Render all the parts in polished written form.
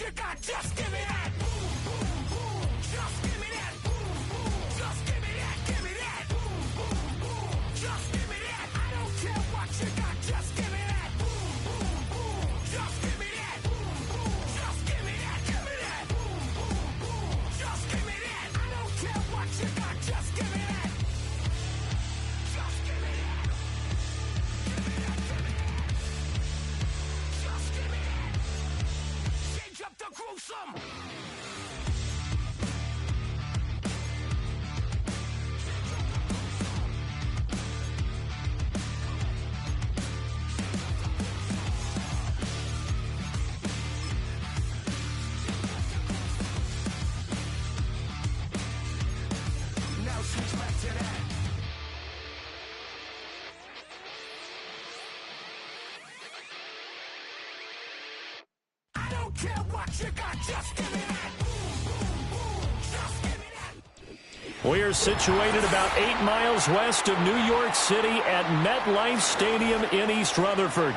you got, just give me that. Just give me that. Just give me that, give me that. Just give me that. I don't care what you got, just give me that. Just give me that. Just give me that, give me that. Just give me that. I don't care what you got, just give me that. Just give me that. Give me that, give me that. Just give me that. Change up the gruesome. Now switch back to that. I don't care what you got, just give me that. Just give me that. We are situated about 8 miles west of New York City at MetLife Stadium in East Rutherford.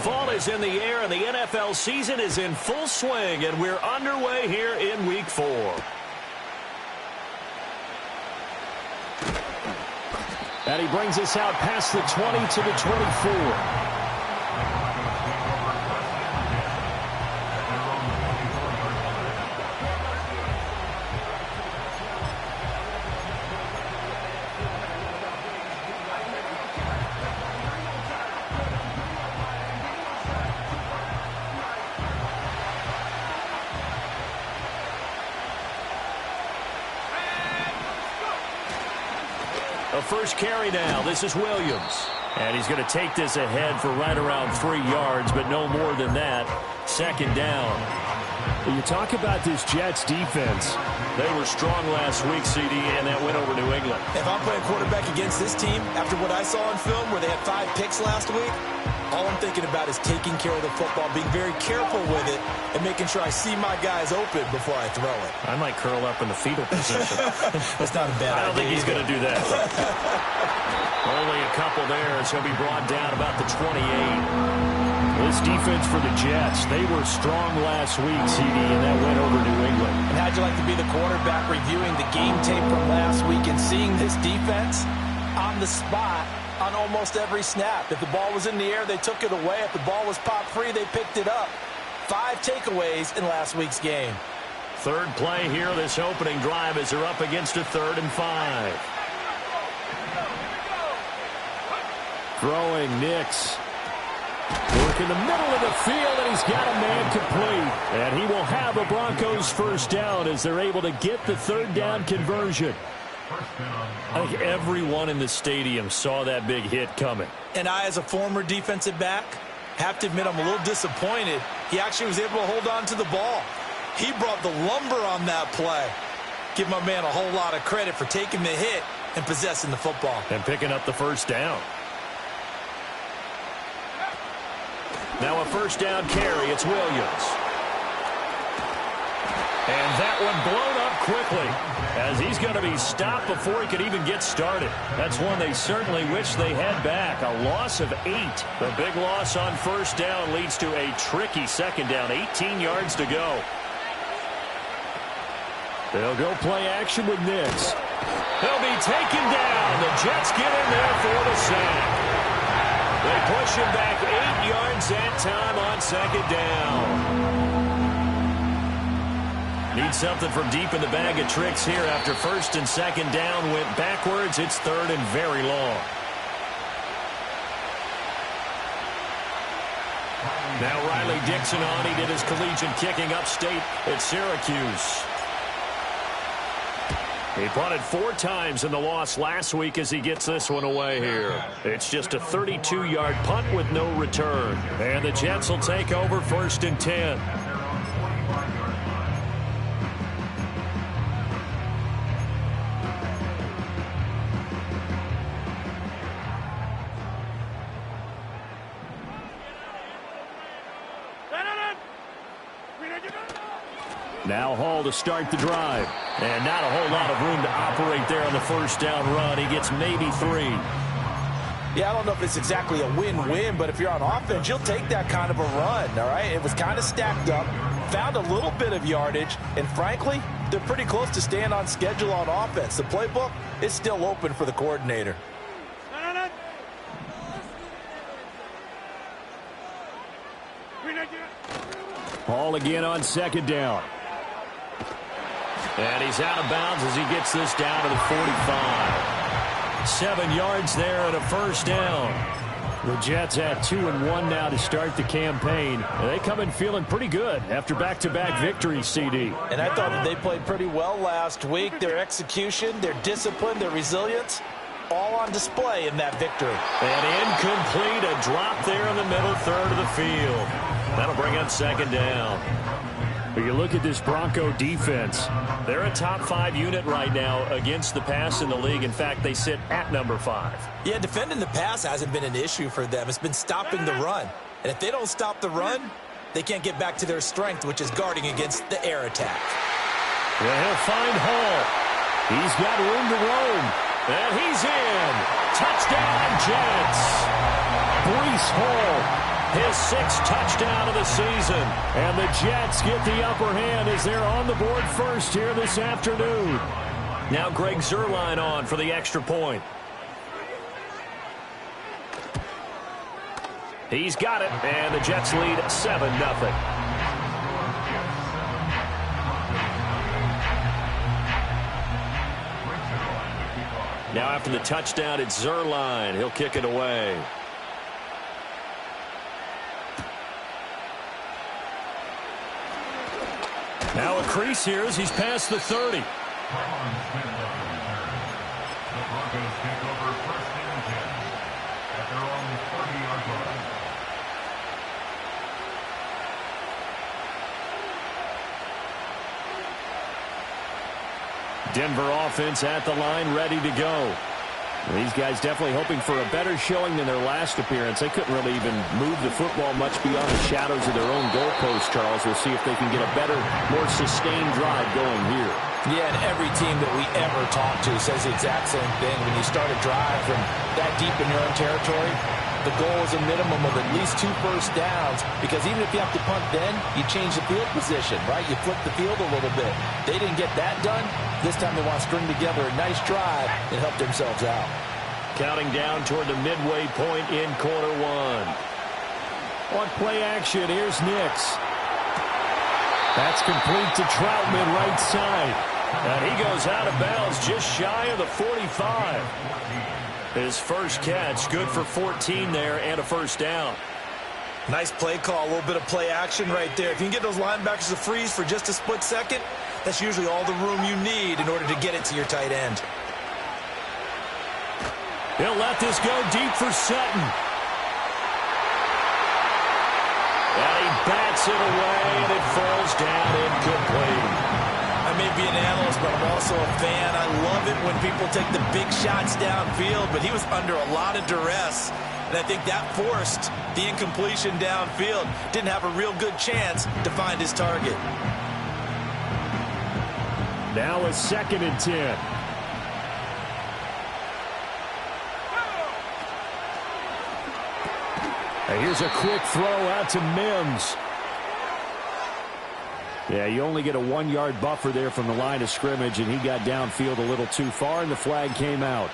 Fall is in the air, and the NFL season is in full swing, and we're underway here in Week 4. And he brings us out past the 20 to the 24. A first carry now. This is Williams. And he's going to take this ahead for right around 3 yards, but no more than that. Second down. When you talk about this Jets defense, they were strong last week, CD, and that went over New England. If I'm playing quarterback against this team, after what I saw on film where they had 5 picks last week, all I'm thinking about is taking care of the football, being very careful with it, and making sure I see my guys open before I throw it. I might curl up in the fetal position. That's not a bad idea. I don't think he's going to do that. Only a couple there, so he'll be brought down about the 28. this defense for the Jets, they were strong last week, CD, and that went over New England. And how'd you like to be the quarterback reviewing the game tape from last week and seeing this defense on the spot on almost every snap? If the ball was in the air, they took it away. If the ball was popped free, they picked it up. 5 takeaways in last week's game. Third play here, this opening drive, as they're up against a 3rd and 5. Throwing Nix. Work in the middle of the field, and he's got a man complete. And he will have a Broncos first down as they're able to get the 3rd down conversion. I think everyone in the stadium saw that big hit coming. And I, as a former defensive back, have to admit I'm a little disappointed. He actually was able to hold on to the ball. He brought the lumber on that play. Give my man a whole lot of credit for taking the hit and possessing the football. And picking up the first down. Now a first down carry. It's Williams. And that one blown up quickly, as he's going to be stopped before he could even get started. That's one they certainly wish they had back. A loss of 8. The big loss on first down leads to a tricky second down. 18 yards to go. They'll go play action with Nix. He'll be taken down. The Jets get in there for the sack. They push him back 8 yards that time on second down. Need something from deep in the bag of tricks here after first and second down went backwards. It's 3rd and very long. Now Riley Dixon on. He did his collegiate kicking upstate at Syracuse. He punted 4 times in the loss last week as he gets this one away here. It's just a 32-yard punt with no return. And the Jets will take over 1st and 10. Now Hall to start the drive. And not a whole lot of room to operate there on the first down run. He gets maybe 3. Yeah, I don't know if it's exactly a win-win, but if you're on offense, you'll take that kind of a run, all right? It was kind of stacked up, found a little bit of yardage, and frankly, they're pretty close to staying on schedule on offense. The playbook is still open for the coordinator. Hall again on second down. And he's out of bounds as he gets this down to the 45. 7 yards there and a first down. The Jets have 2-1 now to start the campaign. And they come in feeling pretty good after back-to-back victories, CD. And I thought that they played pretty well last week. Their execution, their discipline, their resilience, all on display in that victory. And incomplete, a drop there in the middle third of the field. That'll bring up second down. But you look at this Bronco defense. They're a top 5 unit right now against the pass in the league. In fact, they sit at number 5. Yeah, defending the pass hasn't been an issue for them. It's been stopping the run. And if they don't stop the run, they can't get back to their strength, which is guarding against the air attack. Well, he'll find Hall. He's got room to roam. And he's in. Touchdown, Jets. Breece Hall, his 6th touchdown of the season. And the Jets get the upper hand as they're on the board first here this afternoon. Now Greg Zuerlein on for the extra point. He's got it, and the Jets lead 7-0. Now after the touchdown, it's Zuerlein. He'll kick it away. Now a crease here as he's past the 30. Denver offense at the line, ready to go. These guys definitely hoping for a better showing than their last appearance. They couldn't really even move the football much beyond the shadows of their own goalpost, Charles. We'll see if they can get a better, more sustained drive going here. Yeah, and every team that we ever talk to says the exact same thing. When you start a drive from that deep in your own territory, the goal is a minimum of at least 2 first downs, because even if you have to punt then, you change the field position, right? You flip the field a little bit. They didn't get that done. This time they want to string together a nice drive and help themselves out. Counting down toward the midway point in quarter 1. On play action, here's Nix. That's complete to Troutman, right side. And he goes out of bounds just shy of the 45. His first catch, good for 14 there and a first down. Nice play call, a little bit of play action right there. If you can get those linebackers to freeze for just a split second, that's usually all the room you need in order to get it to your tight end. He'll let this go deep for Sutton. And he bats it away, and it falls down incomplete. I may be an analyst, but I'm also a fan. I love it when people take the big shots downfield, but he was under a lot of duress, and I think that forced the incompletion downfield. Didn't have a real good chance to find his target. Now a 2nd and 10. And here's a quick throw out to Mims. Yeah, you only get a 1-yard buffer there from the line of scrimmage, and he got downfield a little too far, and the flag came out.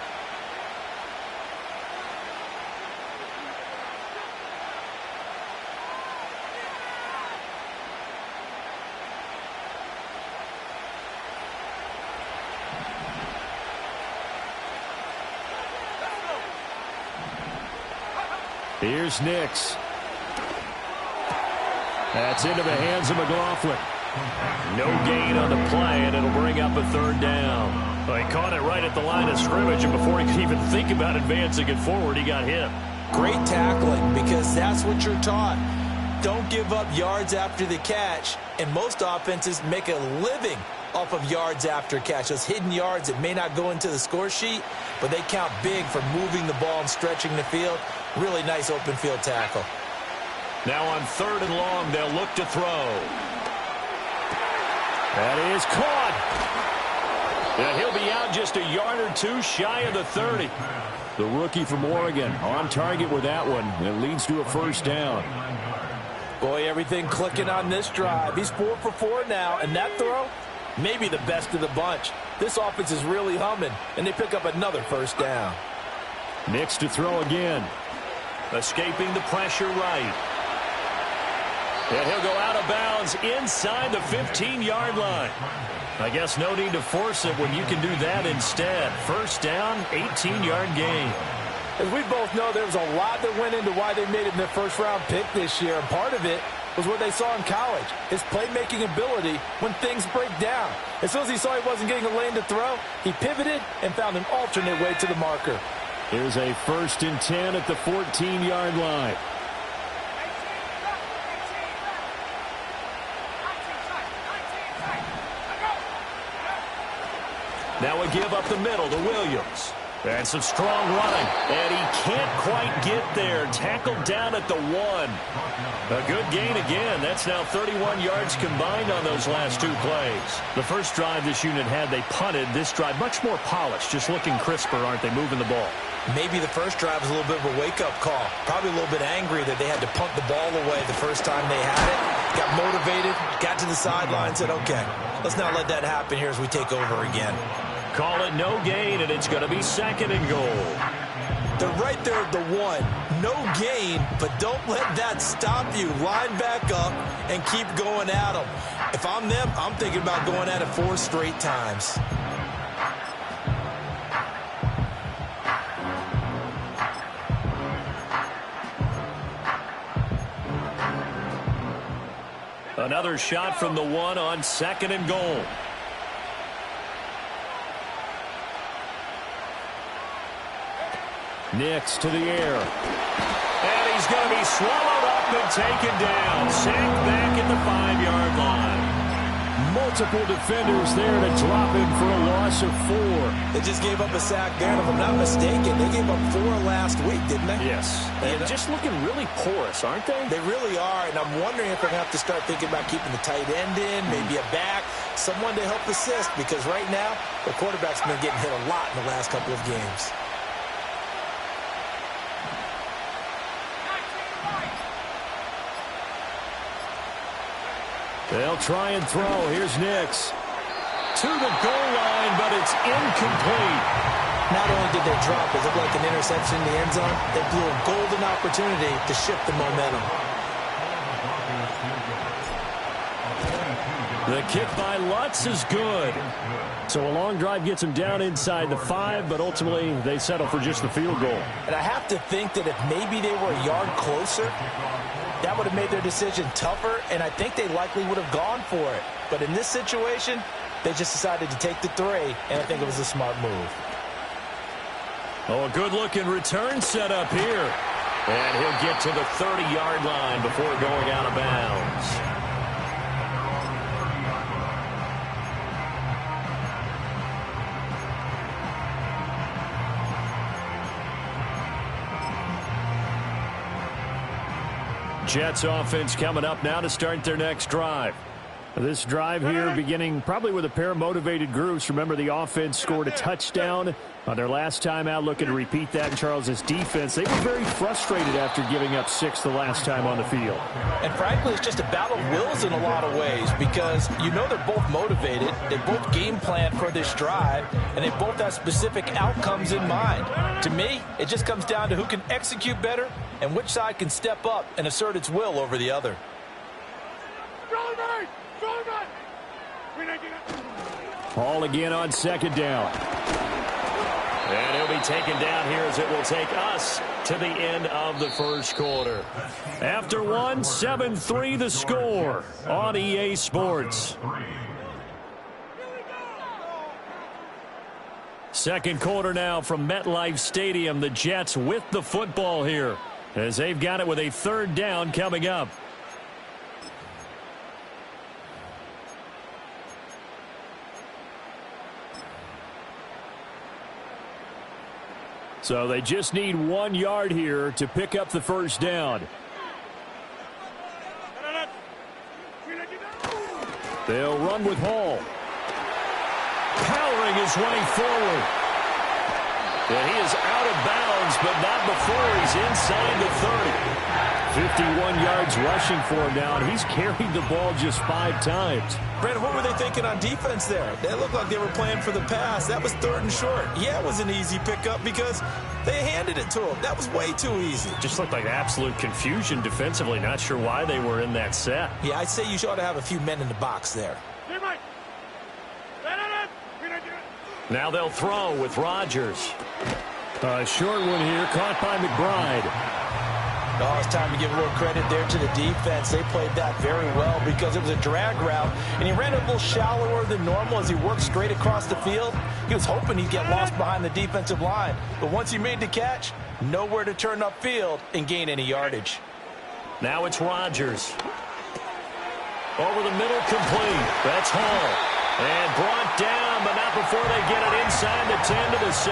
Here's Nix. That's into the hands of McLaughlin. No gain on the play, and it'll bring up a 3rd down. Well, he caught it right at the line of scrimmage, and before he could even think about advancing it forward, he got hit. Great tackling, because that's what you're taught. Don't give up yards after the catch, and most offenses make a living off of yards after catch. Those hidden yards that may not go into the score sheet, but they count big for moving the ball and stretching the field. Really nice open field tackle. Now on 3rd and long, they'll look to throw. That is caught. And he'll be out just a yard or two shy of the 30. The rookie from Oregon on target with that one. It leads to a first down. Boy, everything clicking on this drive. He's 4 for 4 now, and that throw, maybe the best of the bunch. This offense is really humming, and they pick up another first down. Nix to throw again. Escaping the pressure right. And he'll go out of bounds inside the 15-yard line. I guess no need to force it when you can do that instead. First down, 18-yard gain. As we both know, there was a lot that went into why they made him their first-round pick this year, and part of it was what they saw in college, his playmaking ability when things break down. As soon as he saw he wasn't getting a lane to throw, he pivoted and found an alternate way to the marker. Here's a 1st and 10 at the 14-yard line. Now we give up the middle to Williams. And some strong running. And he can't quite get there. Tackled down at the 1. A good gain again. That's now 31 yards combined on those last 2 plays. The first drive this unit had, they punted. This drive, much more polished. Just looking crisper, aren't they, moving the ball? Maybe the first drive was a little bit of a wake-up call. Probably a little bit angry that they had to punt the ball away the first time they had it. Got motivated, got to the sideline, said, okay, let's not let that happen here as we take over again. Call it no gain, and it's going to be 2nd and goal. They're right there at the 1. No gain, but don't let that stop you. Line back up and keep going at them. If I'm them, I'm thinking about going at it 4 straight times. Another shot from the 1 on 2nd and goal. Nix to the air. And he's going to be swallowed up and taken down. Sacked back at the 5-yard line. Multiple defenders there to drop him for a loss of 4. They just gave up a sack there, and if I'm not mistaken, they gave up 4 last week, didn't they? Yes. And just looking really porous, aren't they? They really are, and I'm wondering if they're going to have to start thinking about keeping the tight end in, maybe a back, someone to help assist, because right now, the quarterback's been getting hit a lot in the last couple of games. They'll try and throw. Here's Nix. To the goal line, but it's incomplete. Not only did they drop, it looked like an interception in the end zone, they blew a golden opportunity to shift the momentum. The kick by Lutz is good. So a long drive gets them down inside the 5, but ultimately they settle for just the field goal. And I have to think that if maybe they were a yard closer, that would have made their decision tougher, and I think they likely would have gone for it. But in this situation, they just decided to take the 3, and I think it was a smart move. Oh, a good-looking return set up here. And he'll get to the 30-yard line before going out of bounds. Jets offense coming up now to start their next drive. This drive here beginning probably with a pair of motivated groups. Remember, the offense scored a touchdown on their last time out, looking to repeat that in Charles's defense. They were very frustrated after giving up 6 the last time on the field. And frankly, it's just a battle of wills in a lot of ways, because you know they're both motivated, they both game plan for this drive, and they both have specific outcomes in mind. To me, it just comes down to who can execute better and which side can step up and assert its will over the other. Hall again on 2nd down. And he'll be taken down here as it will take us to the end of the first quarter. After 1, 7-3 the score on EA Sports. Second quarter now from MetLife Stadium. The Jets with the football here as they've got it with a 3rd down coming up. So they just need 1 yard here to pick up the first down. They'll run with Hall. Powering his way forward. And he is out of bounds, but not before he's inside the 30. 51 yards rushing for him now, and he's carried the ball just 5 times. Brandon, what were they thinking on defense there? They looked like they were playing for the pass. That was 3rd and short. Yeah, it was an easy pickup because they handed it to him. That was way too easy. Just looked like absolute confusion defensively. Not sure why they were in that set. Yeah, I'd say you ought to have a few men in the box there. Now they'll throw with Rodgers. A short one here, caught by McBride. Oh, it's time to give a little credit there to the defense. They played that very well because it was a drag route, and he ran a little shallower than normal as he worked straight across the field. He was hoping he'd get lost behind the defensive line, but once he made the catch, nowhere to turn upfield and gain any yardage. Now it's Rodgers. Over the middle, complete. That's Hall. And brought down, but not before they get it inside the 10 to the 7.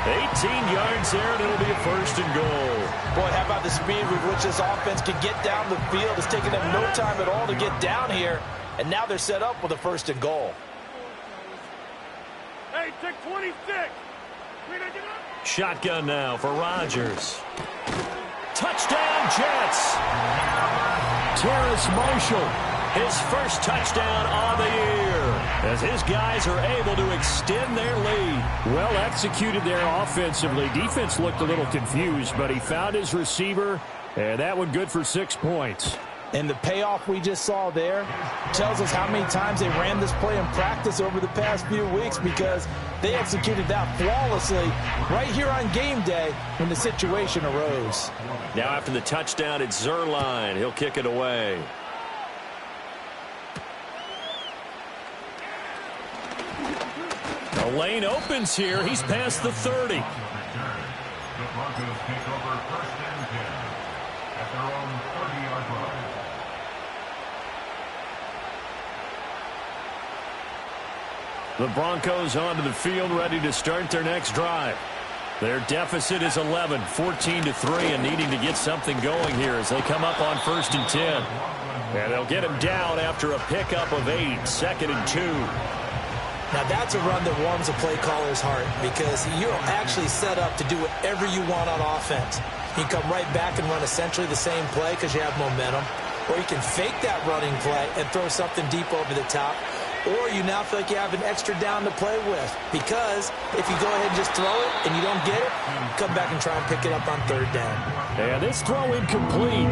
18 yards there, and it'll be a 1st and goal. Boy, how about the speed with which this offense can get down the field? It's taken them no time at all to get down here, and now they're set up with a 1st and goal. Hey, take 26. Shotgun now for Rodgers. Touchdown, Jets. Terrace Marshall. His first touchdown on the year as his guys are able to extend their lead. Well executed there offensively. Defense looked a little confused, but he found his receiver, and that one good for 6 points. And the payoff we just saw there tells us how many times they ran this play in practice over the past few weeks because they executed that flawlessly right here on game day when the situation arose. Now after the touchdown, it's Zerline. He'll kick it away. The lane opens here. He's past the 30. The Broncos take over 1st and 10 at their own 30-yard line. The Broncos onto the field, ready to start their next drive. Their deficit is 11, 14-3, and needing to get something going here as they come up on 1st and 10. And they'll get him down after a pickup of 8, 2nd and 2. Now that's a run that warms a play caller's heart because you're actually set up to do whatever you want on offense. You can come right back and run essentially the same play because you have momentum, or you can fake that running play and throw something deep over the top, or you now feel like you have an extra down to play with because if you go ahead and just throw it and you don't get it, come back and try and pick it up on 3rd down. And this throw incomplete.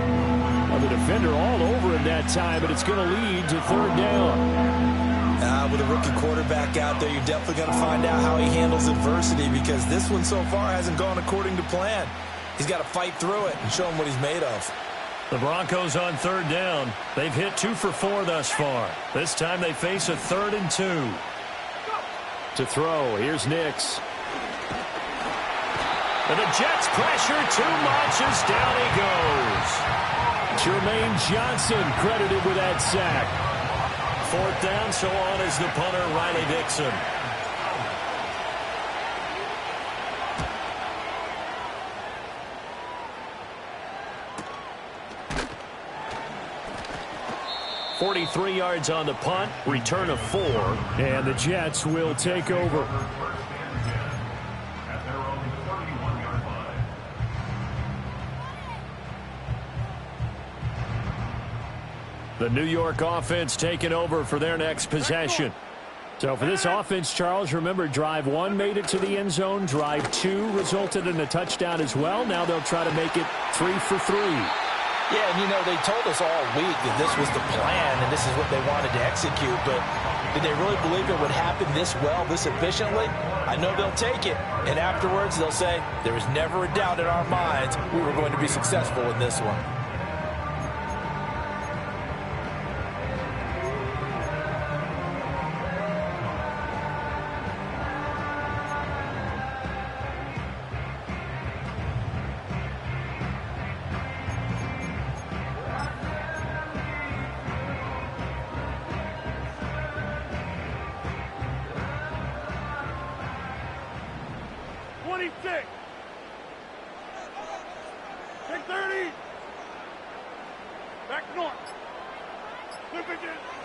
Well, the defender all over him that time, but it's going to lead to 3rd down. With a rookie quarterback out there, you're definitely going to find out how he handles adversity because this one so far hasn't gone according to plan. He's got to fight through it and show him what he's made of. The Broncos on 3rd down. They've hit 2 for 4 thus far. This time they face a 3rd and 2. To throw, here's Nix. And the Jets pressure too much as down he goes. Jermaine Johnson credited with that sack. 4th down, so on is the punter, Riley Dixon. .43 yards on the punt, return of 4, and the Jets will take over. At their own 31-yard line. The New York offense taking over for their next possession. So for this offense, Charles, remember, drive 1 made it to the end zone. Drive 2 resulted in a touchdown as well. Now they'll try to make it 3 for 3. Yeah, and you know, they told us all week that this was the plan and this is what they wanted to execute, but did they really believe it would happen this well, this efficiently? I know they'll take it, and afterwards they'll say, there was never a doubt in our minds we were going to be successful in this one.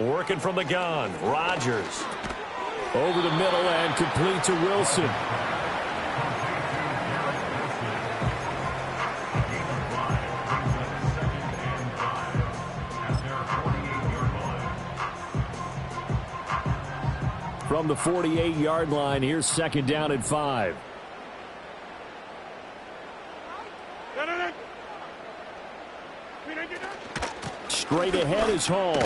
Working from the gun. Rodgers. Over the middle and complete to Wilson. From the 48-yard line, here's second down and 5. Straight ahead is Hall.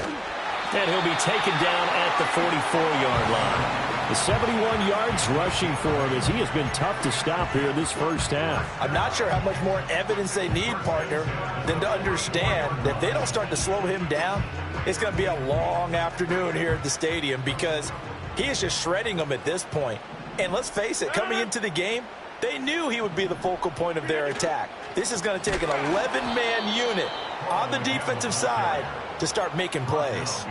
And he'll be taken down at the 44-yard line. The 71 yards rushing for him as he has been tough to stop here this first half. I'm not sure how much more evidence they need, partner, than to understand that if they don't start to slow him down, it's going to be a long afternoon here at the stadium because he is just shredding them at this point. And let's face it, coming into the game, they knew he would be the focal point of their attack. This is going to take an 11-man unit on the defensive side to start making plays.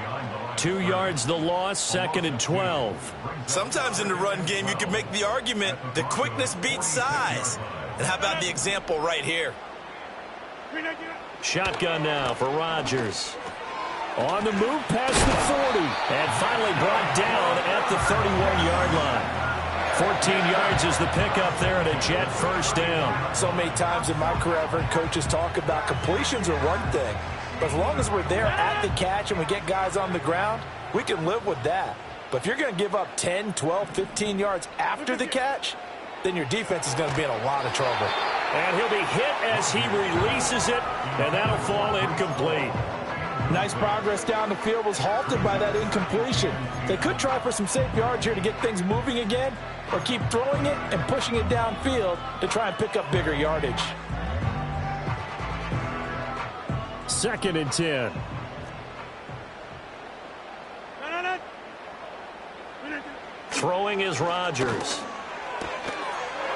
2 yards the loss, second and 12. Sometimes in the run game, you can make the argument that quickness beats size. And how about the example right here? Shotgun now for Rodgers. On the move past the 40. And finally brought down at the 31-yard line. 14 yards is the pickup there and a Jet first down. So many times in my career, I've heard coaches talk about completions are one thing. But as long as we're there at the catch and we get guys on the ground, we can live with that. But if you're going to give up 10, 12, 15 yards after the catch, then your defense is going to be in a lot of trouble. And he'll be hit as he releases it, and that'll fall incomplete. Nice progress down the field was halted by that incompletion. They could try for some safe yards here to get things moving again, or keep throwing it and pushing it downfield to try and pick up bigger yardage. Second and 10. Throwing is Rodgers.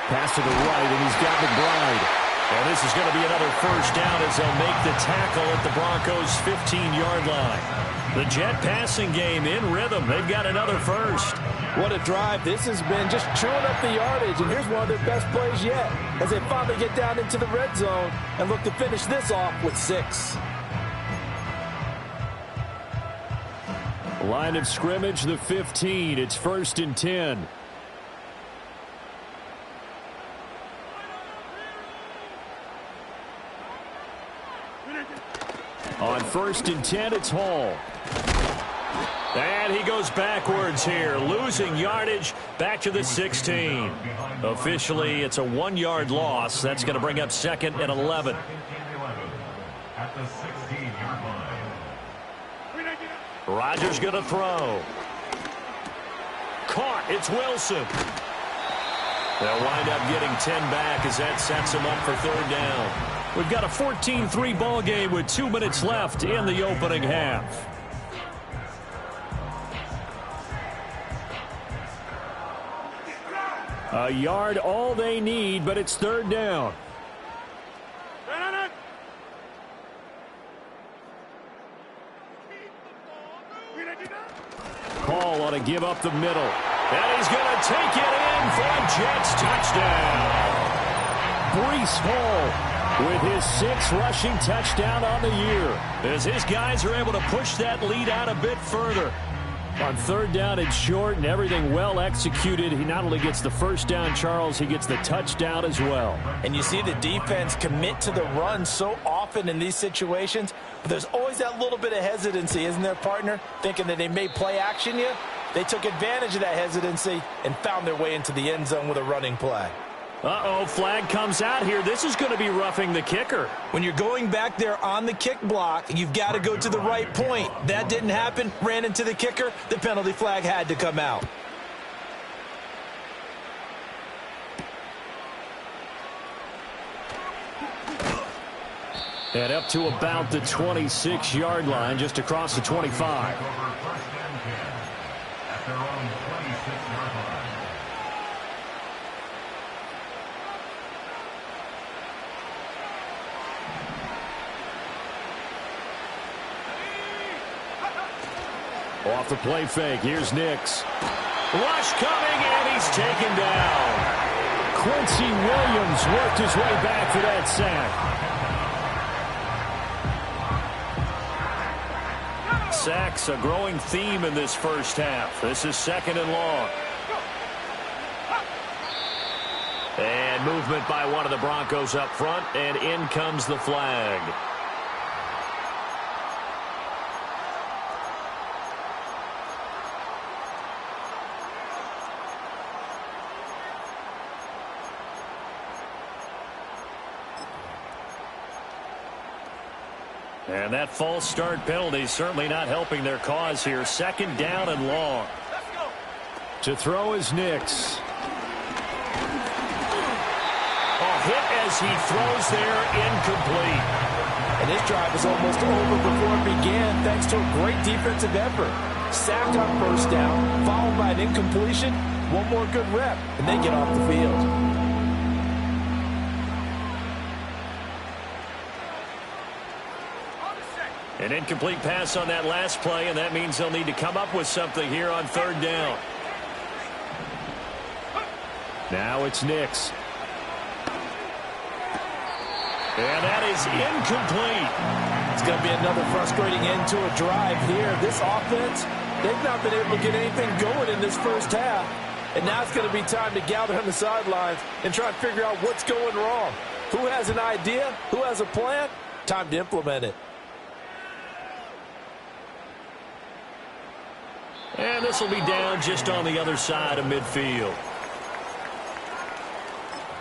Pass to the right, and he's got McBride. And this is going to be another first down as they'll make the tackle at the Broncos' 15-yard line. The Jet passing game in rhythm. They've got another first. What a drive. This has been just chewing up the yardage, and here's one of their best plays yet as they finally get down into the red zone and look to finish this off with 6. Line of scrimmage, the 15. It's first and 10. On first and 10, it's Hall. And he goes backwards here, losing yardage back to the 16. Officially, it's a 1-yard loss. That's going to bring up second and 11. At the 16-yard line. Rodgers going to throw. Caught. It's Wilson. They'll wind up getting 10 back as that sets him up for third down. We've got a 14-3 ball game with 2 minutes left in the opening half. A yard all they need, but it's third down. Call on a give up the middle. And he's going to take it in for a Jets touchdown. Breece Hall with his 6th rushing touchdown on the year, as his guys are able to push that lead out a bit further. On third down and short and everything well executed, he not only gets the first down, Charles, he gets the touchdown as well. And you see the defense commit to the run so often in these situations, but there's always that little bit of hesitancy, isn't there, partner? Thinking that they may play action you. They took advantage of that hesitancy and found their way into the end zone with a running play. Uh-oh, flag comes out here. This is going to be roughing the kicker. When you're going back there on the kick block, you've got to go to the right point. That didn't happen. Ran into the kicker. The penalty flag had to come out. And up to about the 26-yard line, just across the 25. Over first and 10 at their own 26-yard line. Off the play fake, here's Nix. Rush coming, and he's taken down. Quincy Williams worked his way back for that sack. sacks, a growing theme in this first half. This is 2nd and long. And movement by one of the Broncos up front, and in comes the flag. And that false start penalty is certainly not helping their cause here. 2nd down and long. To throw is Nix. Hit as he throws there, incomplete. And this drive is almost over before it began thanks to a great defensive effort. Sacked on 1st down, followed by an incompletion. One more good rep, and they get off the field. An incomplete pass on that last play, and that means they'll need to come up with something here on 3rd down. Now it's Nix. And that is incomplete. It's going to be another frustrating end to a drive here. This offense, they've not been able to get anything going in this first half. And now it's going to be time to gather on the sidelines and try to figure out what's going wrong. Who has an idea? Who has a plan? Time to implement it. And this will be down just on the other side of midfield.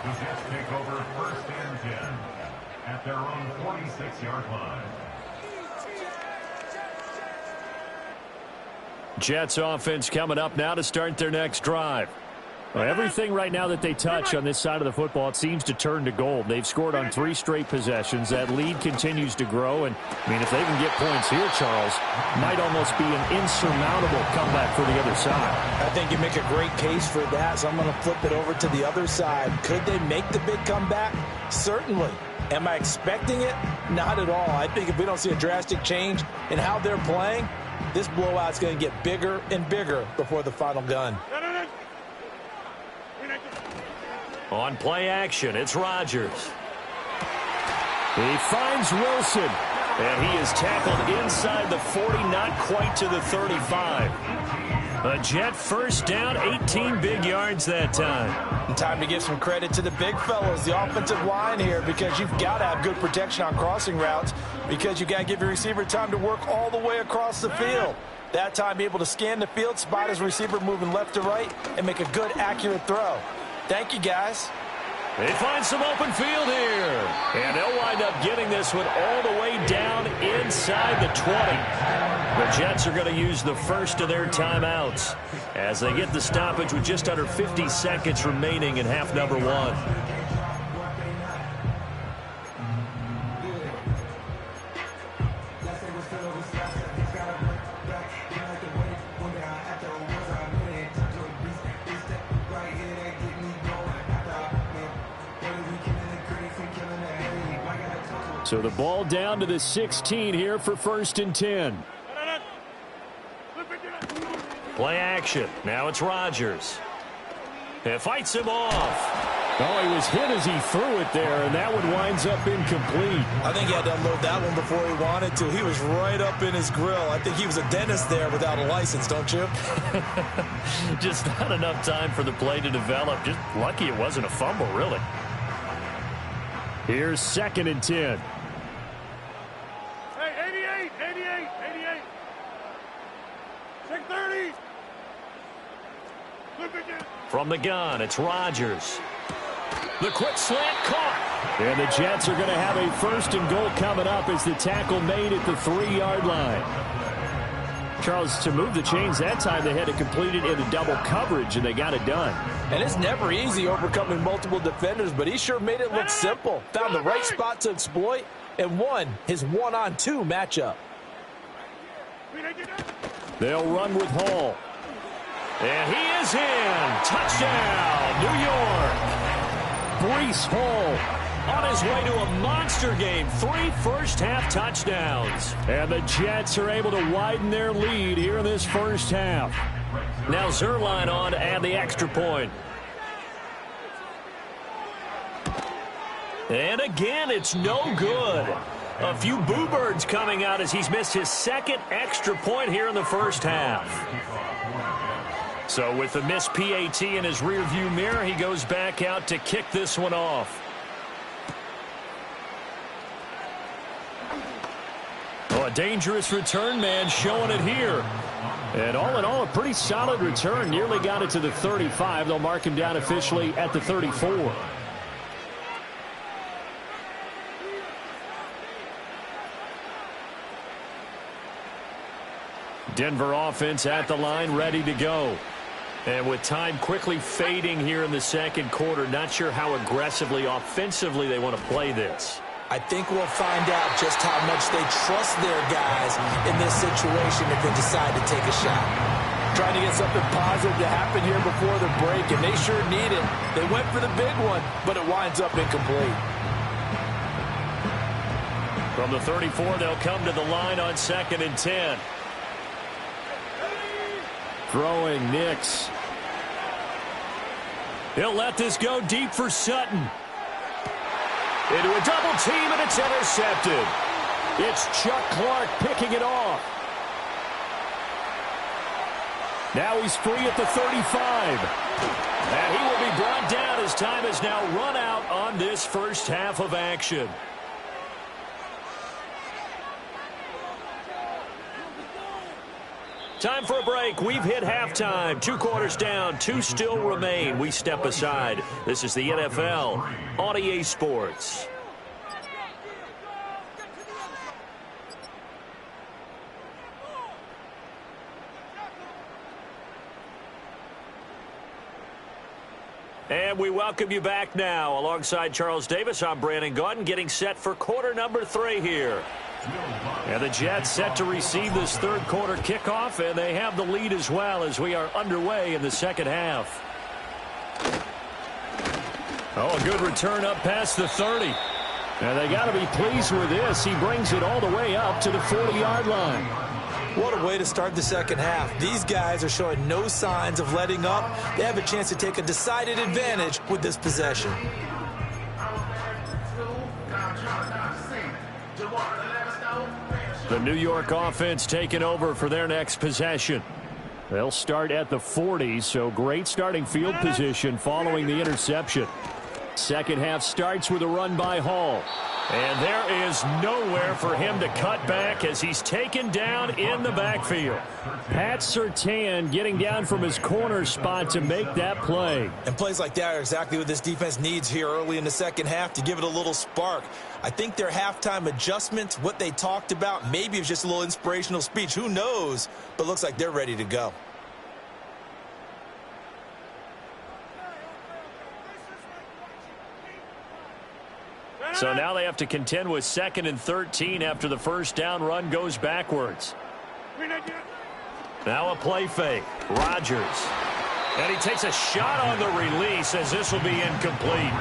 The Jets take over 1st and 10 at their own 46-yard line. Jets offense coming up now to start their next drive. Well, everything right now that they touch on this side of the football, it seems to turn to gold. They've scored on 3 straight possessions. That lead continues to grow. And, I mean, if they can get points here, Charles, might almost be an insurmountable comeback for the other side. I think you make a great case for that, so I'm going to flip it over to the other side. Could they make the big comeback? Certainly. Am I expecting it? Not at all. I think if we don't see a drastic change in how they're playing, this blowout's going to get bigger and bigger before the final gun. On play action, it's Rodgers. He finds Wilson. And he is tackled inside the 40, not quite to the 35. A Jet 1st down, 18 big yards that time. And time to give some credit to the big fellas, the offensive line here, because you've got to have good protection on crossing routes, because you've got to give your receiver time to work all the way across the field. That time, be able to scan the field, spot his receiver moving left to right, and make a good, accurate throw. Thank you, guys. They find some open field here. And they'll wind up getting this one all the way down inside the 20. The Jets are going to use the first of their timeouts as they get the stoppage with just under 50 seconds remaining in half number 1. So the ball down to the 16 here for 1st and 10. Play action. Now it's Rodgers. It fights him off. Oh, he was hit as he threw it there, and that one winds up incomplete. I think he had to unload that one before he wanted to. He was right up in his grill. I think he was a dentist there without a license, don't you? Just not enough time for the play to develop. Just lucky it wasn't a fumble, really. Here's 2nd and 10. Hey, 88. 630. From the gun, it's Rodgers. The quick slant caught. And the Jets are going to have a 1st and goal coming up as the tackle made at the 3-yard line. Charles, to move the chains that time, they had to complete it in a double coverage, and they got it done. And it's never easy overcoming multiple defenders, but he sure made it look simple. Found the right spot to exploit and won his 1-on-2 matchup. They'll run with Hall. And he is in. Touchdown, New York. Breece Hall on his way to a monster game. 3 first-half touchdowns. And the Jets are able to widen their lead here in this first half. Now Zerline on to add the extra point. And again, it's no good. A few boo birds coming out as he's missed his second extra point here in the first half. So with the missed PAT in his rearview mirror, he goes back out to kick this one off. Oh, a dangerous return man showing it here. And all in all, a pretty solid return. Nearly got it to the 35. They'll mark him down officially at the 34. Denver offense at the line, ready to go. And with time quickly fading here in the second quarter, not sure how aggressively, offensively they want to play this. I think we'll find out just how much they trust their guys in this situation if they decide to take a shot. Trying to get something positive to happen here before the break, and they sure need it. They went for the big one, but it winds up incomplete. From the 34, they'll come to the line on 2nd and 10. Throwing Nix. He'll let this go deep for Sutton. Into a double team, and it's intercepted. It's Chuck Clark picking it off. Now he's free at the 35. And he will be brought down as time has now run out on this first half of action. Time for a break. We've hit halftime. 2 quarters down. 2 still remain. We step aside. This is the NFL on EA Sports. And we welcome you back now. Alongside Charles Davis, I'm Brandon Gaudin, getting set for quarter number 3 here. And the Jets set to receive this third quarter kickoff, and they have the lead as well as we are underway in the second half. Oh, a good return up past the 30. And they got to be pleased with this. He brings it all the way up to the 40-yard line. What a way to start the second half. These guys are showing no signs of letting up. They have a chance to take a decided advantage with this possession. The New York offense taking over for their next possession. They'll start at the 40, so great starting field position following the interception. Second half starts with a run by Hall. And there is nowhere for him to cut back as he's taken down in the backfield. Pat Surtain getting down from his corner spot to make that play. And plays like that are exactly what this defense needs here early in the second half to give it a little spark. I think their halftime adjustments, what they talked about, maybe it was just a little inspirational speech. Who knows? But looks like they're ready to go. So now they have to contend with 2nd and 13 after the first down run goes backwards. Now a play fake. Rodgers. And he takes a shot on the release as this will be incomplete.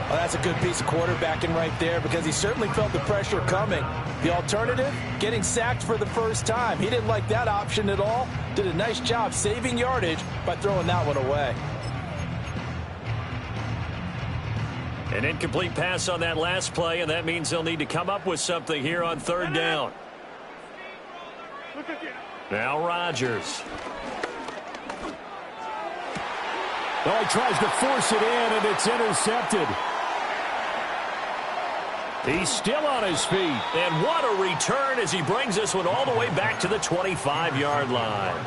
Well, that's a good piece of quarterbacking right there because he certainly felt the pressure coming. The alternative, getting sacked for the first time. He didn't like that option at all. Did a nice job saving yardage by throwing that one away. An incomplete pass on that last play, and that means they'll need to come up with something here on 3rd down. Now Rodgers. Oh, he tries to force it in, and it's intercepted. He's still on his feet. And what a return as he brings this one all the way back to the 25-yard line.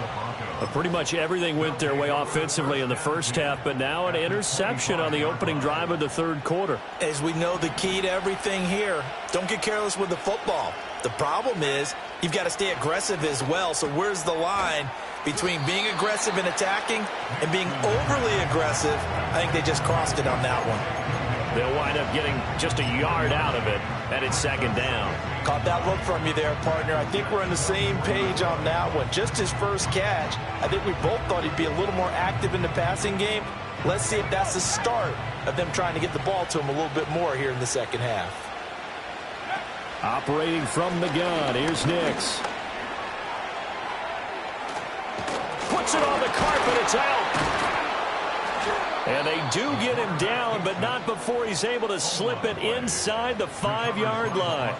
Pretty much everything went their way offensively in the first half, but now an interception on the opening drive of the third quarter. As we know, the key to everything here, don't get careless with the football. The problem is you've got to stay aggressive as well. So where's the line between being aggressive and attacking and being overly aggressive? I think they just crossed it on that one. They'll wind up getting just a yard out of it, and it's 2nd down. Caught that look from you there, partner. I think we're on the same page on that one. Just his first catch. I think we both thought he'd be a little more active in the passing game. Let's see if that's the start of them trying to get the ball to him a little bit more here in the second half. Operating from the gun, here's Nix. Puts it on the carpet, it's out. And they do get him down, but not before he's able to slip it inside the 5-yard line.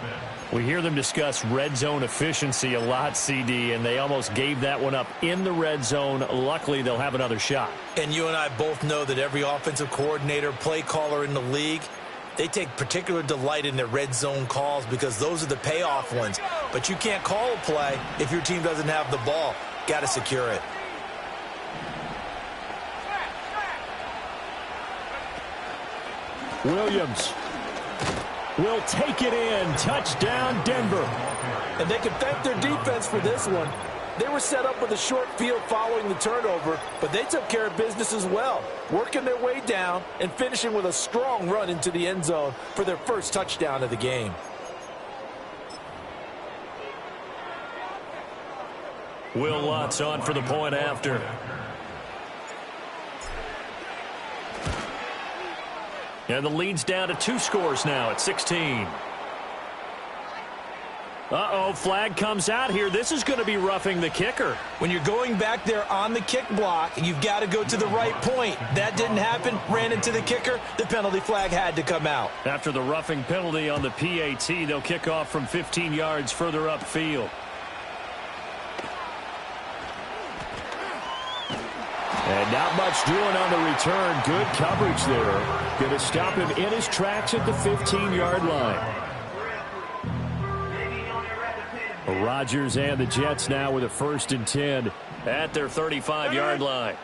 We hear them discuss red zone efficiency a lot, CD, and they almost gave that one up in the red zone. Luckily, they'll have another shot. And you and I both know that every offensive coordinator, play caller in the league, they take particular delight in their red zone calls because those are the payoff ones. But you can't call a play if your team doesn't have the ball. Got to secure it. Williams will take it in. Touchdown, Denver. And they can thank their defense for this one. They were set up with a short field following the turnover, but they took care of business as well, working their way down and finishing with a strong run into the end zone for their first touchdown of the game. Will Lutz on for the point after. And the lead's down to 2 scores now at 16. Uh-oh, flag comes out here. This is going to be roughing the kicker. When you're going back there on the kick block, you've got to go to the right point. That didn't happen. Ran into the kicker. The penalty flag had to come out. After the roughing penalty on the PAT, they'll kick off from 15 yards further upfield. And not much doing on the return. Good coverage there. Going to stop him in his tracks at the 15-yard line. Rodgers and the Jets now with a 1st and 10 at their 35-yard line.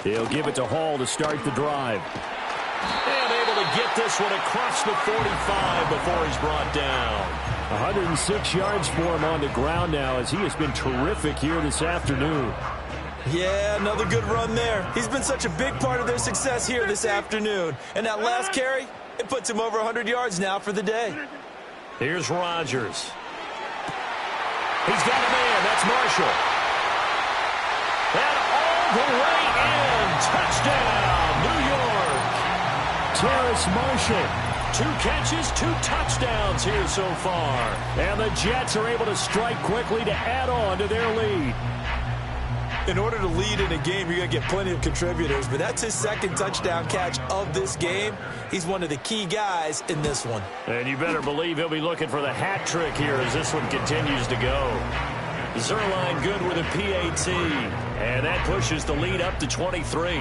He'll give it to Hall to start the drive. And able to get this one across the 45 before he's brought down. 106 yards for him on the ground now as he has been terrific here this afternoon. Yeah, another good run there. He's been such a big part of their success here this afternoon. And that last carry, it puts him over 100 yards now for the day. Here's Rodgers. He's got a man. That's Marshall. And all the way in. Touchdown, New York. Terrace Marshall. 2 catches, 2 touchdowns here so far. And the Jets are able to strike quickly to add on to their lead. In order to lead in a game, you're going to get plenty of contributors, but that's his 2nd touchdown catch of this game. He's one of the key guys in this one. And you better believe he'll be looking for the hat trick here as this one continues to go. Zerline good with a PAT, and that pushes the lead up to 23.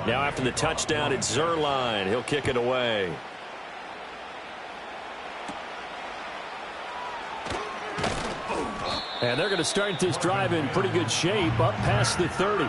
Now after the touchdown, it's Zerline. He'll kick it away. And they're going to start this drive in pretty good shape up past the 30.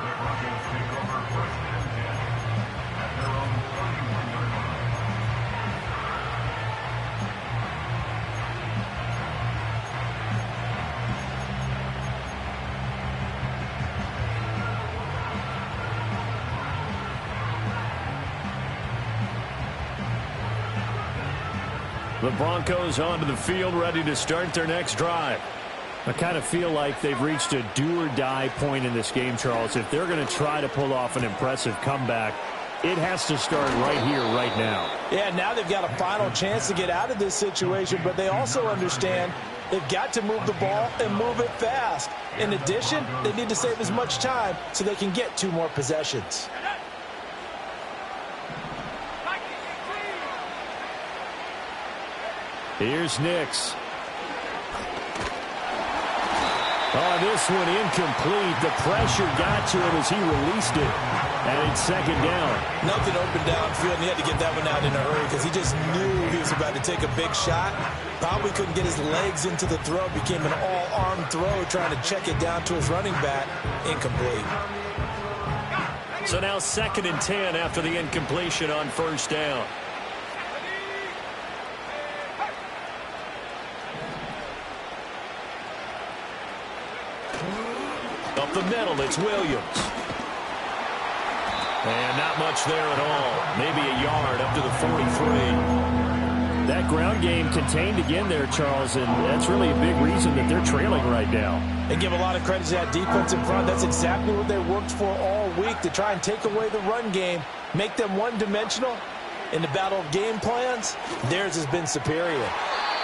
The Broncos onto the field ready to start their next drive. I kind of feel like they've reached a do-or-die point in this game, Charles. If they're going to try to pull off an impressive comeback, it has to start right here, right now. Yeah, now they've got a final chance to get out of this situation, but they also understand they've got to move the ball and move it fast. In addition, they need to save as much time so they can get 2 more possessions. Here's Nix. Oh, this one incomplete. The pressure got to him as he released it. And it's 2nd down. Nothing open downfield, and he had to get that one out in a hurry because he just knew he was about to take a big shot. Probably couldn't get his legs into the throw. Became an all-arm throw trying to check it down to his running back. Incomplete. So now 2nd and 10 after the incompletion on 1st down. Up the middle, it's Williams. And not much there at all. Maybe a yard up to the 43. That ground game contained again there, Charles, and that's really a big reason that they're trailing right now. They give a lot of credit to that defense in front. That's exactly what they worked for all week, to try and take away the run game, make them one-dimensional. In the battle of game plans, theirs has been superior.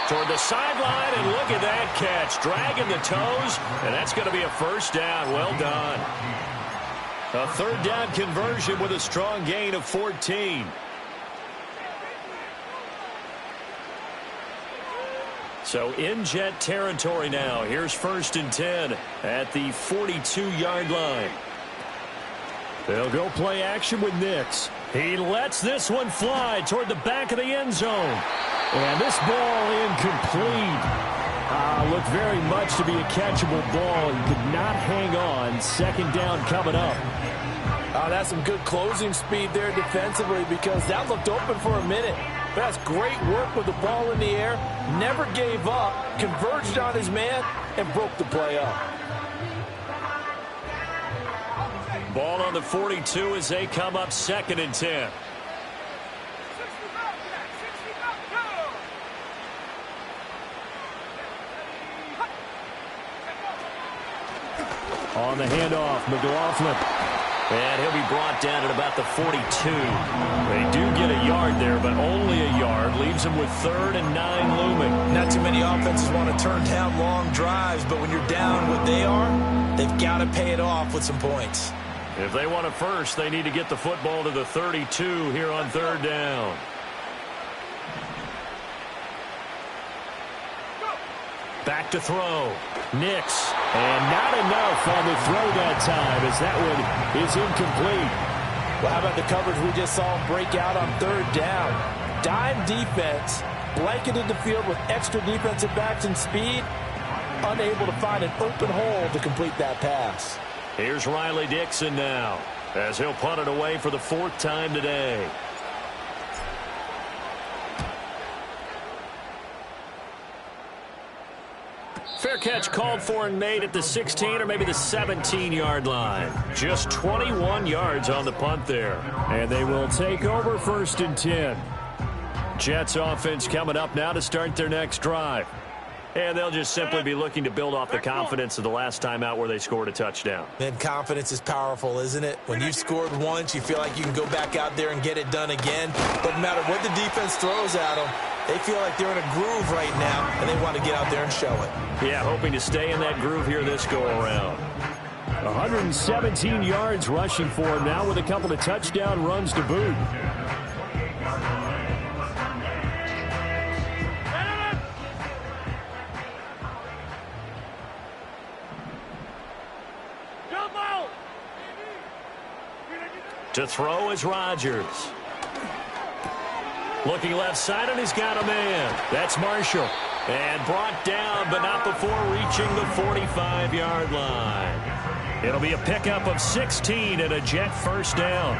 Toward the sideline, and look at that catch. Dragging the toes, and that's going to be a 1st down. Well done. A third down conversion with a strong gain of 14. So in Jet territory now. Here's 1st and 10 at the 42-yard line. They'll go play action with Nix. He lets this one fly toward the back of the end zone. And this ball incomplete. Looked very much to be a catchable ball and could not hang on. 2nd down coming up. That's some good closing speed there defensively because that looked open for a minute. That's great work with the ball in the air. Never gave up, converged on his man, and broke the play up. Ball on the 42 as they come up 2nd and 10. On the handoff, McLaughlin. And he'll be brought down at about the 42. They do get a yard there, but only a yard. Leaves them with 3rd and 9 looming. Not too many offenses want to turn down long drives, but when you're down what they are, they've got to pay it off with some points. If they want a first, they need to get the football to the 32 here on 3rd down. Back to throw. Nix. And not enough on the throw that time as that one is incomplete. Well, how about the coverage we just saw him break out on 3rd down? Dime defense, blanketed the field with extra defensive backs and speed, unable to find an open hole to complete that pass. Here's Riley Dixon now as he'll punt it away for the 4th time today. Fair catch called for and made at the 16 or maybe the 17-yard line. Just 21 yards on the punt there. And they will take over 1st and 10. Jets offense coming up now to start their next drive. And they'll just simply be looking to build off the confidence of the last time out where they scored a touchdown. And confidence is powerful, isn't it? When you've scored once, you feel like you can go back out there and get it done again. Doesn't matter what the defense throws at them. They feel like they're in a groove right now, and they want to get out there and show it. Yeah, hoping to stay in that groove here this go-around. 117 yards rushing for him now with a couple of touchdown runs to boot. To throw is Rodgers. Looking left side, and he's got a man. That's Marshall. And brought down, but not before reaching the 45-yard line. It'll be a pickup of 16 and a Jet 1st down.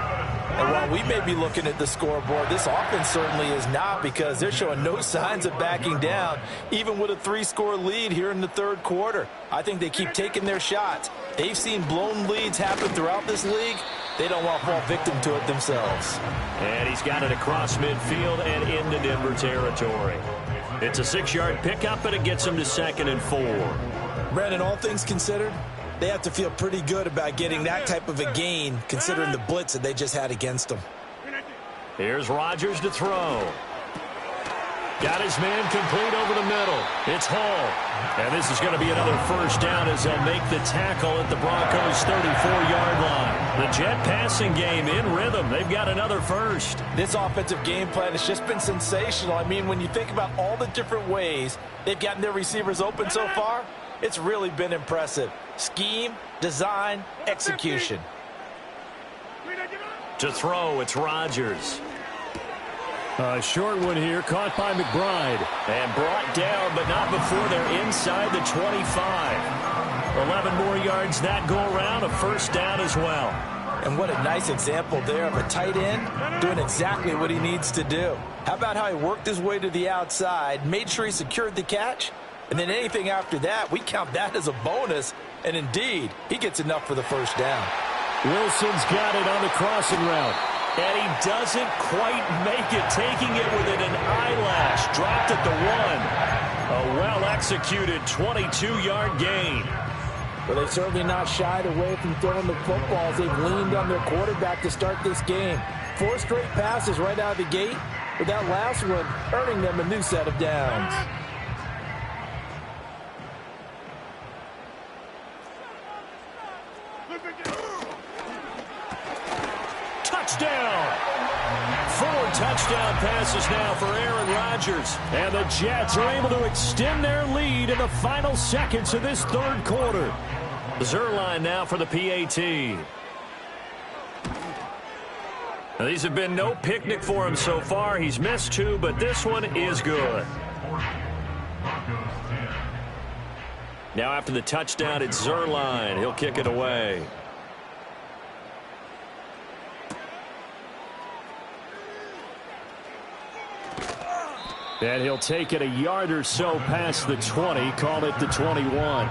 And while we may be looking at the scoreboard, this offense certainly is not because they're showing no signs of backing down, even with a 3-score lead here in the 3rd quarter. I think they keep taking their shots. They've seen blown leads happen throughout this league. They don't want to fall victim to it themselves. And he's got it across midfield and into Denver territory. It's a 6-yard pickup, but it gets him to 2nd and 4. Brandon, all things considered, they have to feel pretty good about getting that type of a gain, considering the blitz that they just had against them. Here's Rodgers to throw. Got his man complete over the middle. It's Hall. And this is going to be another 1st down as they'll make the tackle at the Broncos' 34-yard line. The Jet passing game in rhythm. They've got another 1st. This offensive game plan has just been sensational. I mean, when you think about all the different ways they've gotten their receivers open so far, it's really been impressive. Scheme, design, execution. To throw, it's Rodgers. A short one here, caught by McBride. And brought down, but not before they're inside the 25. 11 more yards that go around, a 1st down as well. And what a nice example there of a tight end doing exactly what he needs to do. How about how he worked his way to the outside, made sure he secured the catch, and then anything after that, we count that as a bonus. And indeed, he gets enough for the 1st down. Wilson's got it on the crossing route. And he doesn't quite make it, taking it within an eyelash. Dropped at the 1. A well-executed 22-yard gain. Well, they've certainly not shied away from throwing the footballs. They've leaned on their quarterback to start this game. 4 straight passes right out of the gate, with that last one earning them a new set of downs. touchdown. 4 touchdown passes now for Aaron Rodgers. And the Jets are able to extend their lead in the final seconds of this third quarter. Zerline now for the PAT. Now, these have been no picnic for him so far. He's missed 2, but this one is good. Now after the touchdown, it's Zerline. He'll kick it away. And he'll take it a yard or so past the 20, call it the 21.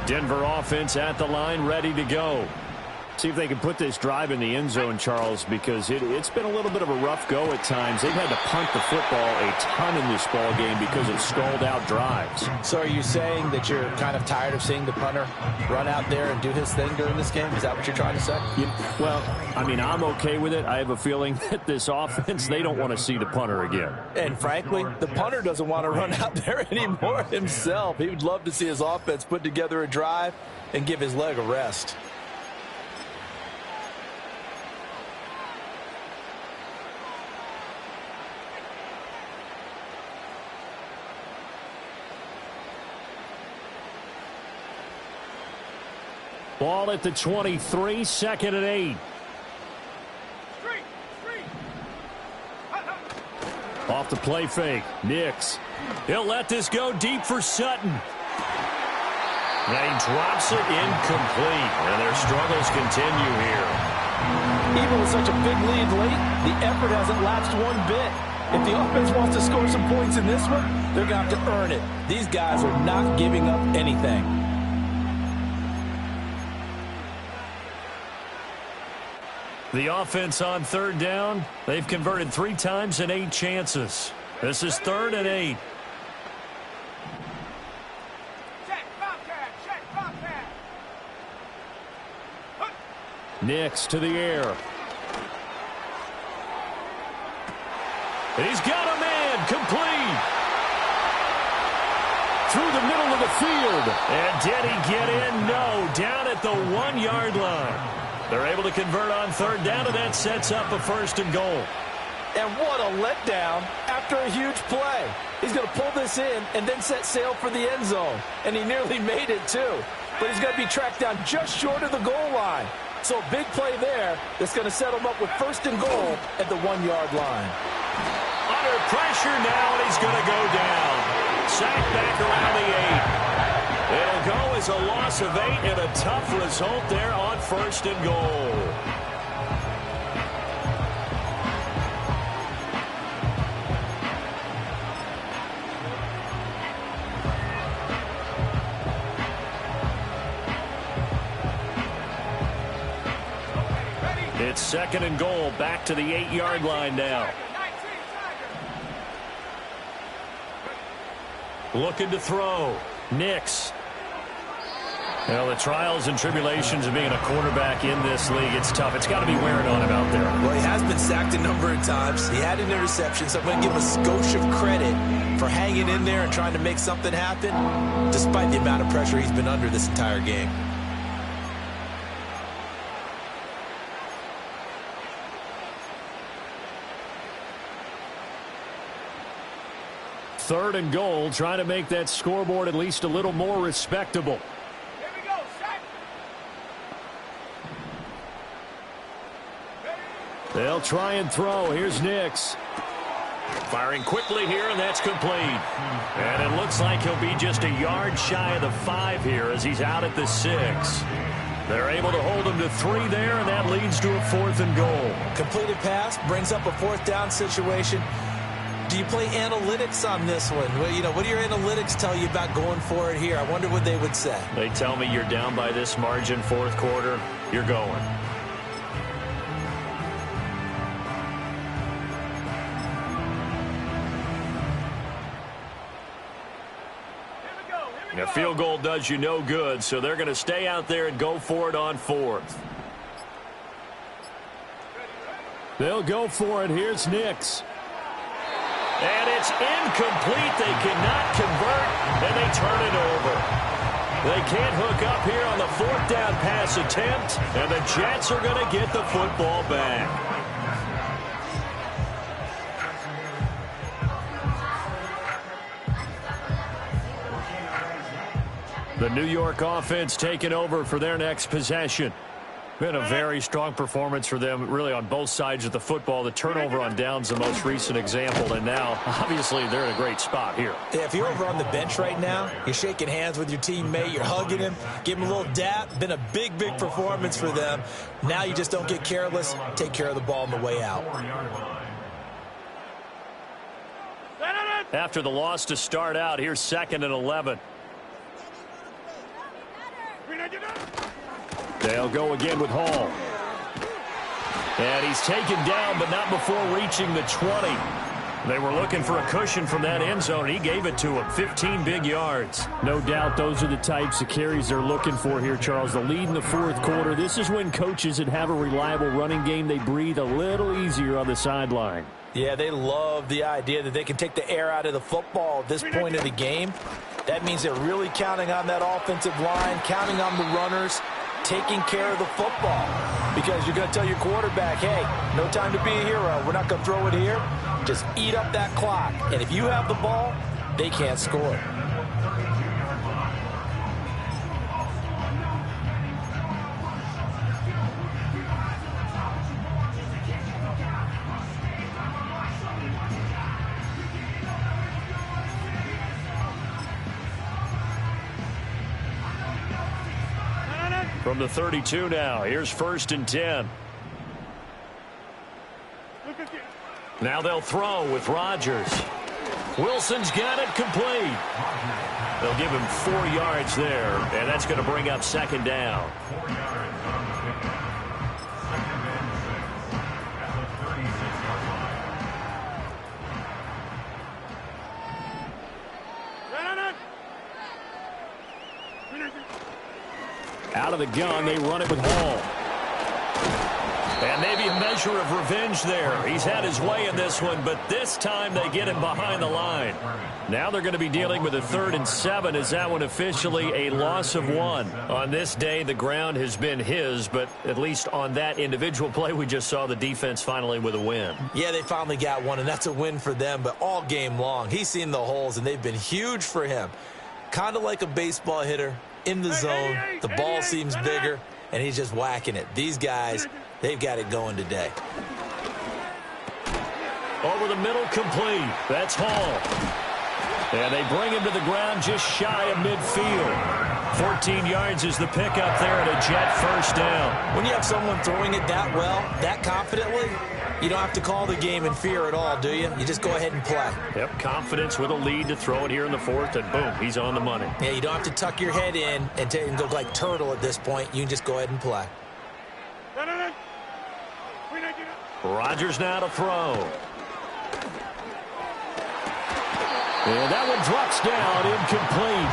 Denver offense at the line, ready to go. See if they can put this drive in the end zone, Charles, because it's been a little bit of a rough go at times. They've had to punt the football a ton in this ball game because of stalled-out drives. So are you saying that you're kind of tired of seeing the punter run out there and do his thing during this game? Is that what you're trying to say? Yeah, well, I mean, I'm okay with it. I have a feeling that this offense, they don't want to see the punter again. And frankly, the punter doesn't want to run out there anymore himself. He would love to see his offense put together a drive and give his leg a rest. Ball at the 23, 2nd and 8. Off the play fake. Nix. He'll let this go deep for Sutton. Now he drops it incomplete. And their struggles continue here. Even with such a big lead late, the effort hasn't lapsed one bit. If the offense wants to score some points in this one, they're going to have to earn it. These guys are not giving up anything. The offense on 3rd down, they've converted 3 times in 8 chances. This is 3rd and 8. Nix to the air. And he's got a man complete. Through the middle of the field. And did he get in? No. Down at the 1-yard line. They're able to convert on 3rd down, and that sets up a 1st and goal. And what a letdown after a huge play. He's going to pull this in and then set sail for the end zone. And he nearly made it, too. But he's going to be tracked down just short of the goal line. So a big play there that's going to set him up with 1st and goal at the 1-yard line. Under pressure now, and he's going to go down. Sacked back around the 8. It'll go as a loss of 8 and a tough result there on 1st and goal. It's 2nd and goal, back to the 8-yard line now. Looking to throw. Nix. Well, the trials and tribulations of being a quarterback in this league, it's tough. It's got to be wearing on him out there. Well, he has been sacked a number of times. He had an interception, so I'm going to give him a skosh of credit for hanging in there and trying to make something happen, despite the amount of pressure he's been under this entire game. Third and goal, trying to make that scoreboard at least a little more respectable. Here we go, set. They'll try and throw. Here's Nix. Firing quickly here, and that's complete. And it looks like he'll be just a yard shy of the 5 here as he's out at the 6. They're able to hold him to 3 there, and that leads to a 4th and goal. Completed pass brings up a 4th down situation. Do you play analytics on this one? Well, what do your analytics tell you about going for it here? I wonder what they would say. They tell me you're down by this margin, 4th quarter, you're going. Here we go, here A field goal does you no good, so they're going to stay out there and go for it on 4th. They'll go for it. Here's Nix. And it's incomplete. They cannot convert, and they turn it over. They can't hook up here on the 4th down pass attempt, and the Jets are going to get the football back. The New York offense taking over for their next possession. Been a very strong performance for them, really, on both sides of the football. The turnover on downs, the most recent example, and now, obviously, they're in a great spot here. Yeah, if you're over on the bench right now, you're shaking hands with your teammate, you're hugging him, give him a little dap. Been a big, big performance for them. Now you just don't get careless. Take care of the ball on the way out. After the loss to start out, here's 2nd and 11. They'll go again with Hall. And he's taken down, but not before reaching the 20. They were looking for a cushion from that end zone. He gave it to him. 15 big yards. No doubt those are the types of carries they're looking for here, Charles. The lead in the 4th quarter. This is when coaches that have a reliable running game, they breathe a little easier on the sideline. Yeah, they love the idea that they can take the air out of the football at this point of the game. That means they're really counting on that offensive line, counting on the runners, taking care of the football. Because you're going to tell your quarterback, hey, no time to be a hero. We're not going to throw it here. Just eat up that clock. And if you have the ball, they can't score. From the 32 now, here's 1st and 10. Now they'll throw with Rodgers. Wilson's got it complete. They'll give him 4 yards there, and that's going to bring up 2nd down. 4 yards on the pickup. 2nd and 6 at the 36-yard line. Out of the gun, they run it with Hall. And maybe a measure of revenge there. He's had his way in this one, but this time they get him behind the line. Now they're going to be dealing with a 3rd and 7. Is that one officially a loss of 1? On this day, the ground has been his, but at least on that individual play, we just saw the defense finally with a win. Yeah, they finally got one, and that's a win for them, but all game long, he's seen the holes, and they've been huge for him. Kind of like a baseball hitter in the zone. The ball seems bigger, and he's just whacking it. These guys, they've got it going today. Over the middle, complete. That's Hall. And they bring him to the ground just shy of midfield. 14 yards is the pickup there at a Jet 1st down. When you have someone throwing it that well, that confidently, you don't have to call the game in fear at all, do you? You just go ahead and play. Yep, confidence with a lead to throw it here in the 4th, and boom, he's on the money. Yeah, you don't have to tuck your head in and go like turtle at this point. You can just go ahead and play. Rodgers now to throw. And that one drops down, incomplete.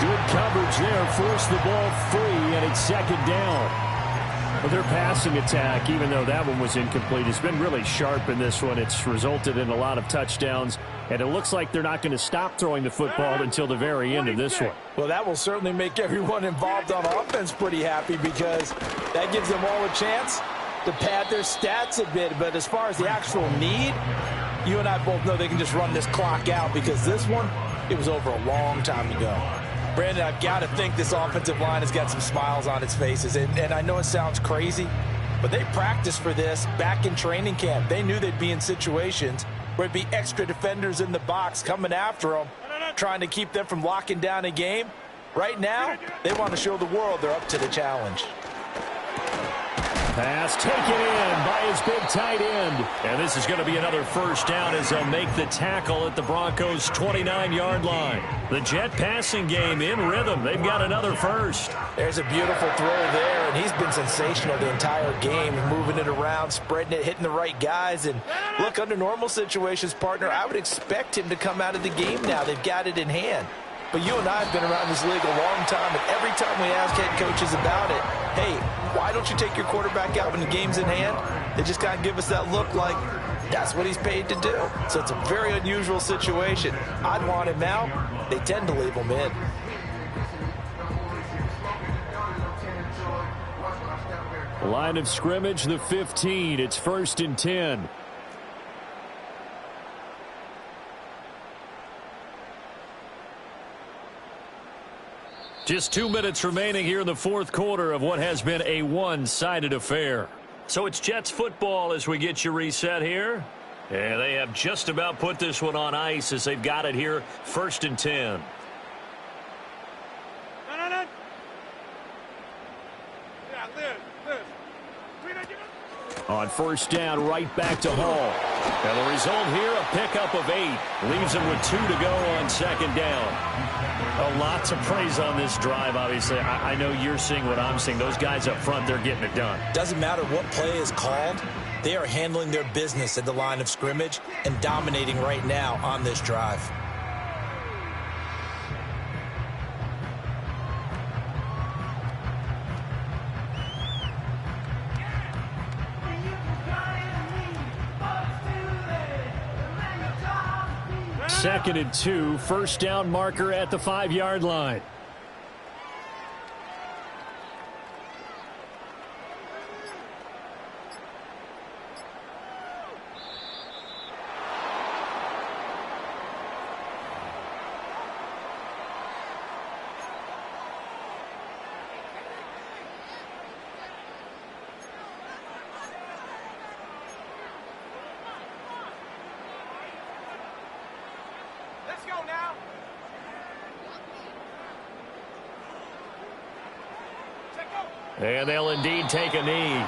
Good coverage there, forced the ball free, and it's 2nd down. Well, their passing attack, even though that one was incomplete, has been really sharp in this one. It's resulted in a lot of touchdowns, and it looks like they're not going to stop throwing the football until the very end of this one. Well, that will certainly make everyone involved on offense pretty happy, because that gives them all a chance to pad their stats a bit. But as far as the actual need, you and I both know they can just run this clock out, because this one, it was over a long time ago. Brandon, I've got to think this offensive line has got some smiles on its faces. And I know it sounds crazy, but they practiced for this back in training camp. They knew they'd be in situations where it'd be extra defenders in the box coming after them, trying to keep them from locking down a game. Right now, they want to show the world they're up to the challenge. Pass taken in by his big tight end. And this is going to be another 1st down as they'll make the tackle at the Broncos' 29-yard line. The Jet passing game in rhythm. They've got another 1st. There's a beautiful throw there, and he's been sensational the entire game, moving it around, spreading it, hitting the right guys. And look, under normal situations, partner, I would expect him to come out of the game now. They've got it in hand. But you and I have been around this league a long time, and every time we ask head coaches about it, hey, why don't you take your quarterback out when the game's in hand? They just kind of give us that look like that's what he's paid to do. So it's a very unusual situation. I'd want him out. They tend to leave him in. Line of scrimmage, the 15. It's 1st and 10. Just 2 minutes remaining here in the fourth quarter of what has been a one-sided affair. So it's Jets football as we get you reset here. And they have just about put this one on ice as they've got it here, 1st and 10. On 1st down, right back to Hall. And the result here, a pickup of 8. Leaves him with 2 to go on 2nd down. A lot to praise on this drive, obviously. I know you're seeing what I'm seeing. Those guys up front, they're getting it done. Doesn't matter what play is called. They are handling their business at the line of scrimmage and dominating right now on this drive. Second and 2, 1st down marker at the 5-yard line. And they'll indeed take a knee.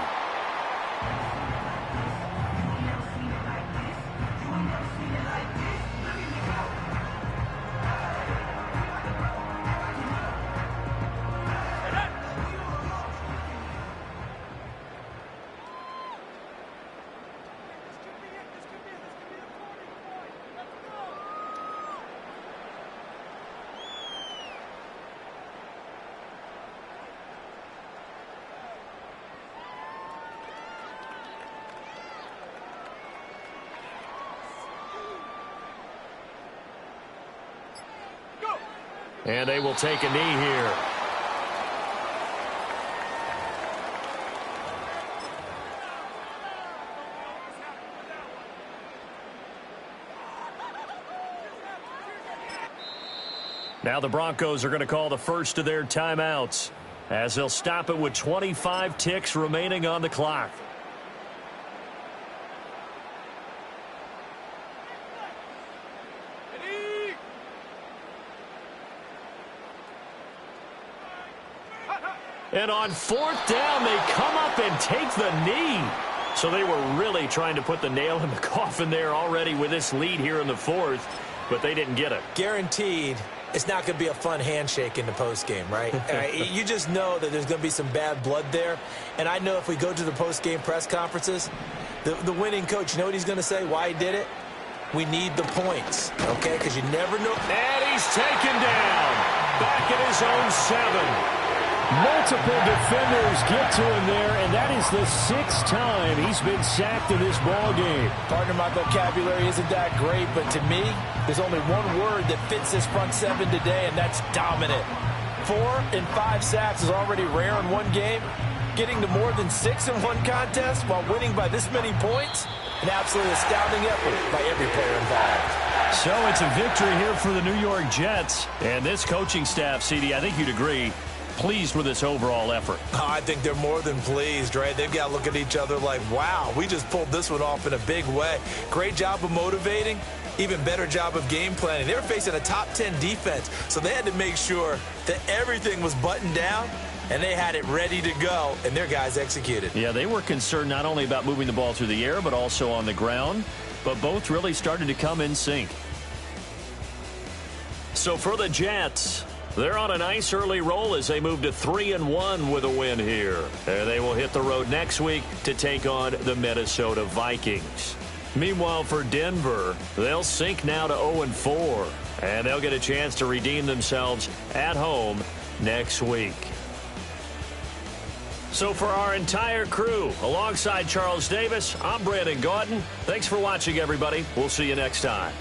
And they will take a knee here. Now the Broncos are going to call the first of their timeouts, as they'll stop it with 25 ticks remaining on the clock. And on 4th down, they come up and take the knee. So they were really trying to put the nail in the coffin there already with this lead here in the 4th, but they didn't get it. Guaranteed, it's not going to be a fun handshake in the postgame, right? You just know that there's going to be some bad blood there. And I know if we go to the postgame press conferences, the winning coach, you know what he's going to say, why he did it? We need the points, okay? Because you never know. And he's taken down. Back at his own 7. Multiple defenders get to him there, and that is the 6th time he's been sacked in this ball game. Partner, my vocabulary isn't that great, but to me, there's only one word that fits this front 7 today, and that's dominant. 4 and 5 sacks is already rare in one game. Getting to more than 6 in one contest while winning by this many points, an absolutely astounding effort by every player involved. So it's a victory here for the New York Jets. And this coaching staff, CD, I think you'd agree, pleased with this overall effort. I think they're more than pleased, right? They've got to look at each other like, wow, we just pulled this one off in a big way. Great job of motivating, even better job of game planning. They were facing a top 10 defense, so they had to make sure that everything was buttoned down, and they had it ready to go, and their guys executed. Yeah, they were concerned not only about moving the ball through the air, but also on the ground, but both really started to come in sync. So for the Jets, they're on a nice early roll as they move to 3-1 with a win here. And they will hit the road next week to take on the Minnesota Vikings. Meanwhile, for Denver, they'll sink now to 0-4. And they'll get a chance to redeem themselves at home next week. So for our entire crew, alongside Charles Davis, I'm Brandon Gaudin. Thanks for watching, everybody. We'll see you next time.